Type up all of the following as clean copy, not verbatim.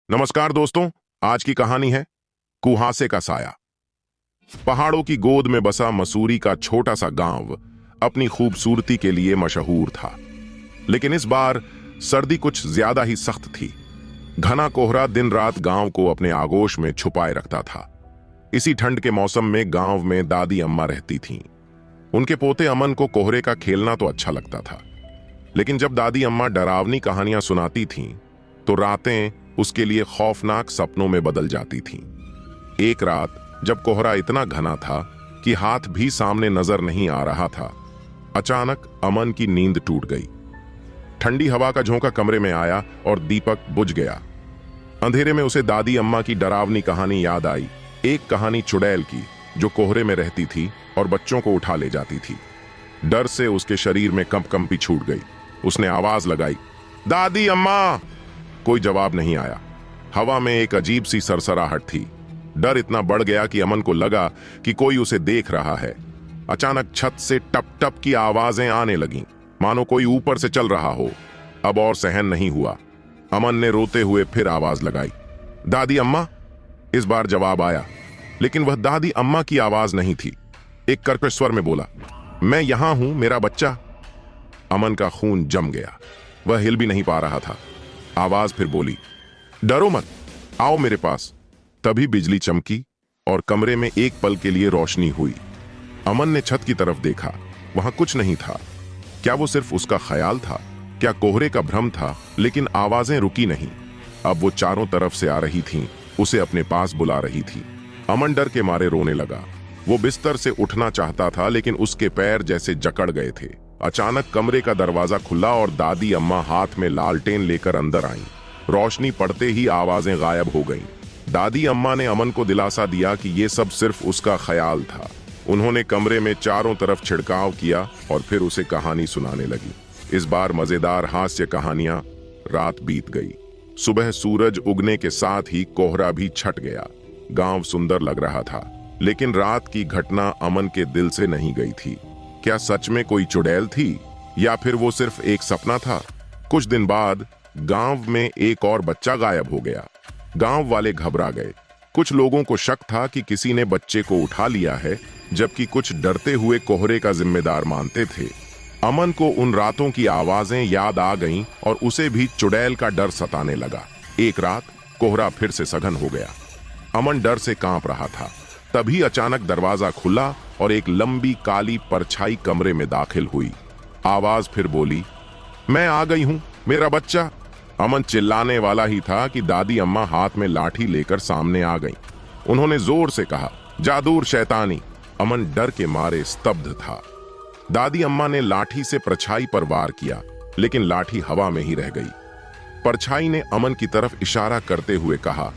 नमस्कार दोस्तों। आज की कहानी है कुहासे का साया। पहाड़ों की गोद में बसा मसूरी का छोटा सा गांव अपनी खूबसूरती के लिए मशहूर था, लेकिन इस बार सर्दी कुछ ज्यादा ही सख्त थी। घना कोहरा दिन रात गांव को अपने आगोश में छुपाए रखता था। इसी ठंड के मौसम में गांव में दादी अम्मा रहती थीं। उनके पोते अमन को कोहरे का खेलना तो अच्छा लगता था, लेकिन जब दादी अम्मा डरावनी कहानियां सुनाती थीं तो रातें उसके लिए खौफनाक सपनों में बदल जाती थीं। एक रात जब कोहरा इतना घना था कि हाथ भी सामने नजर नहीं आ रहा था, अचानक अमन की नींद टूट गई। ठंडी हवा का झोंका कमरे में आया और दीपक बुझ गया। अंधेरे में उसे दादी अम्मा की डरावनी कहानी याद आई। एक कहानी चुड़ैल की जो कोहरे में रहती थी और बच्चों को उठा ले जाती थी। डर से उसके शरीर में कंपकंपी छूट गई। उसने आवाज लगाई, दादी अम्मा। कोई जवाब नहीं आया। हवा में एक अजीब सी सरसराहट थी। डर इतना बढ़ गया कि अमन को लगा कि कोई उसे देख रहा है। अचानक छत से टप टप की आवाजें आने लगीं, मानो कोई ऊपर से चल रहा हो। अब और सहन नहीं हुआ। अमन ने रोते हुए फिर आवाज लगाई, दादी अम्मा। इस बार जवाब आया, लेकिन वह दादी अम्मा की आवाज नहीं थी। एक कर्कश स्वर में बोला, मैं यहां हूं मेरा बच्चा। अमन का खून जम गया। वह हिल भी नहीं पा रहा था। आवाज फिर बोली, डरो मत, आओ मेरे पास। तभी बिजली चमकी और कमरे में एक पल के लिए रोशनी हुई। अमन ने छत की तरफ देखा। वहां कुछ नहीं था। क्या वो सिर्फ उसका ख्याल था? क्या कोहरे का भ्रम था? लेकिन आवाजें रुकी नहीं। अब वो चारों तरफ से आ रही थीं, उसे अपने पास बुला रही थी। अमन डर के मारे रोने लगा। वो बिस्तर से उठना चाहता था, लेकिन उसके पैर जैसे जकड़ गए थे। अचानक कमरे का दरवाजा खुला और दादी अम्मा हाथ में लालटेन लेकर अंदर आईं। रोशनी पड़ते ही आवाजें गायब हो गईं। दादी अम्मा ने अमन को दिलासा दिया कि ये सब सिर्फ उसका ख्याल था। उन्होंने कमरे में चारों तरफ छिड़काव किया और फिर उसे कहानी सुनाने लगी। इस बार मजेदार हास्य कहानियां। रात बीत गई। सुबह सूरज उगने के साथ ही कोहरा भी छट गया। गांव सुंदर लग रहा था, लेकिन रात की घटना अमन के दिल से नहीं गई थी। क्या सच में कोई चुड़ैल थी या फिर वो सिर्फ एक सपना था? कुछ दिन बाद गांव में एक और बच्चा गायब हो गया। गांव वाले घबरा गए। कुछ लोगों को शक था कि किसी ने बच्चे को उठा लिया है, जबकि कुछ डरते हुए कोहरे का जिम्मेदार मानते थे। अमन को उन रातों की आवाजें याद आ गईं और उसे भी चुड़ैल का डर सताने लगा। एक रात कोहरा फिर से सघन हो गया। अमन डर से कांप रहा था। तभी अचानक दरवाजा खुला और एक लंबी काली परछाई कमरे में दाखिल हुई। आवाज फिर बोली, मैं आ गई हूं मेरा बच्चा। अमन चिल्लाने वाला ही था कि दादी अम्मा हाथ में लाठी लेकर सामने आ गईं। उन्होंने जोर से कहा, जादूर शैतानी। अमन डर के मारे स्तब्ध था। दादी अम्मा ने लाठी से परछाई पर वार किया, लेकिन लाठी हवा में ही रह गई। परछाई ने अमन की तरफ इशारा करते हुए कहा,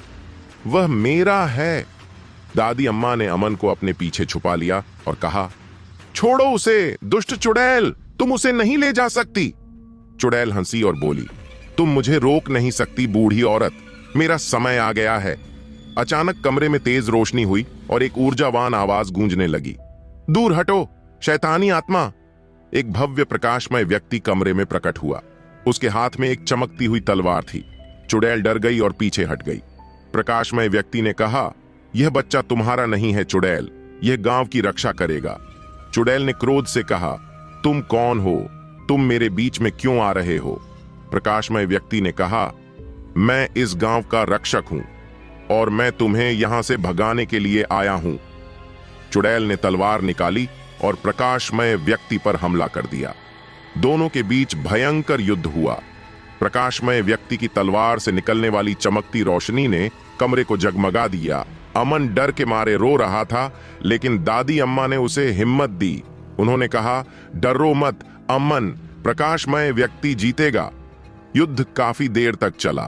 वह मेरा है। दादी अम्मा ने अमन को अपने पीछे छुपा लिया और कहा, छोड़ो उसे, दुष्ट चुड़ैल, तुम उसे नहीं ले जा सकती। चुड़ैल हंसी और बोली, तुम मुझे रोक नहीं सकती बूढ़ी औरत, मेरा समय आ गया है। अचानक कमरे में तेज रोशनी हुई और एक ऊर्जावान आवाज गूंजने लगी, दूर हटो शैतानी आत्मा। एक भव्य प्रकाशमय व्यक्ति कमरे में प्रकट हुआ। उसके हाथ में एक चमकती हुई तलवार थी। चुड़ैल डर गई और पीछे हट गई। प्रकाशमय व्यक्ति ने कहा, यह बच्चा तुम्हारा नहीं है चुड़ैल, यह गांव की रक्षा करेगा। चुड़ैल ने क्रोध से कहा, तुम कौन हो? तुम मेरे बीच में क्यों आ रहे हो? प्रकाशमय व्यक्ति ने कहा, मैं इस गांव का रक्षक हूं और मैं तुम्हें यहां से भगाने के लिए आया हूं। चुड़ैल ने तलवार निकाली और प्रकाशमय व्यक्ति पर हमला कर दिया। दोनों के बीच भयंकर युद्ध हुआ। प्रकाशमय व्यक्ति की तलवार से निकलने वाली चमकती रोशनी ने कमरे को जगमगा दिया। अमन डर के मारे रो रहा था, लेकिन दादी अम्मा ने उसे हिम्मत दी। उन्होंने कहा, डरो मत अमन, प्रकाशमय व्यक्ति जीतेगा। युद्ध काफी देर तक चला।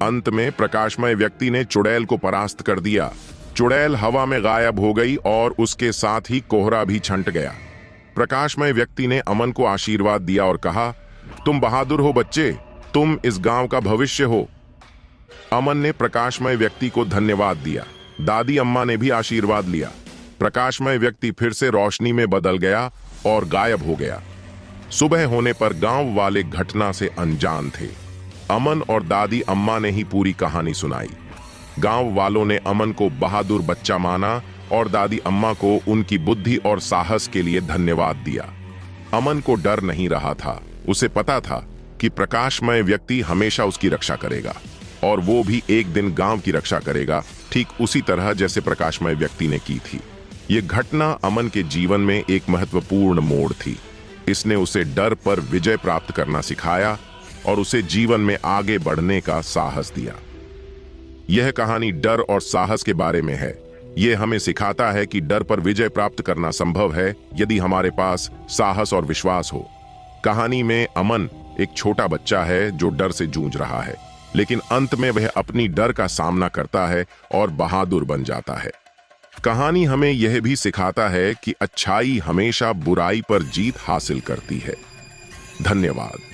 अंत में प्रकाशमय व्यक्ति ने चुड़ैल को परास्त कर दिया। चुड़ैल हवा में गायब हो गई और उसके साथ ही कोहरा भी छंट गया। प्रकाशमय व्यक्ति ने अमन को आशीर्वाद दिया और कहा, तुम बहादुर हो बच्चे, तुम इस गांव का भविष्य हो। अमन ने प्रकाशमय व्यक्ति को धन्यवाद दिया। दादी अम्मा ने भी आशीर्वाद लिया। प्रकाशमय व्यक्ति फिर से रोशनी में बदल गया और गायब हो गया। सुबह होने पर गांव वाले घटना से अनजान थे। अमन और दादी अम्मा ने ही पूरी कहानी सुनाई। गांव वालों ने अमन को बहादुर बच्चा माना और दादी अम्मा को उनकी बुद्धि और साहस के लिए धन्यवाद दिया। अमन को डर नहीं रहा था। उसे पता था कि प्रकाशमय व्यक्ति हमेशा उसकी रक्षा करेगा और वो भी एक दिन गांव की रक्षा करेगा, ठीक उसी तरह जैसे प्रकाशमय व्यक्ति ने की थी। ये घटना अमन के जीवन में एक महत्वपूर्ण मोड़ थी। इसने उसे डर पर विजय प्राप्त करना सिखाया और उसे जीवन में आगे बढ़ने का साहस दिया। यह कहानी डर और साहस के बारे में है। यह हमें सिखाता है कि डर पर विजय प्राप्त करना संभव है यदि हमारे पास साहस और विश्वास हो। कहानी में अमन एक छोटा बच्चा है जो डर से जूझ रहा है, लेकिन अंत में वह अपनी डर का सामना करता है और बहादुर बन जाता है। कहानी हमें यह भी सिखाता है कि अच्छाई हमेशा बुराई पर जीत हासिल करती है। धन्यवाद।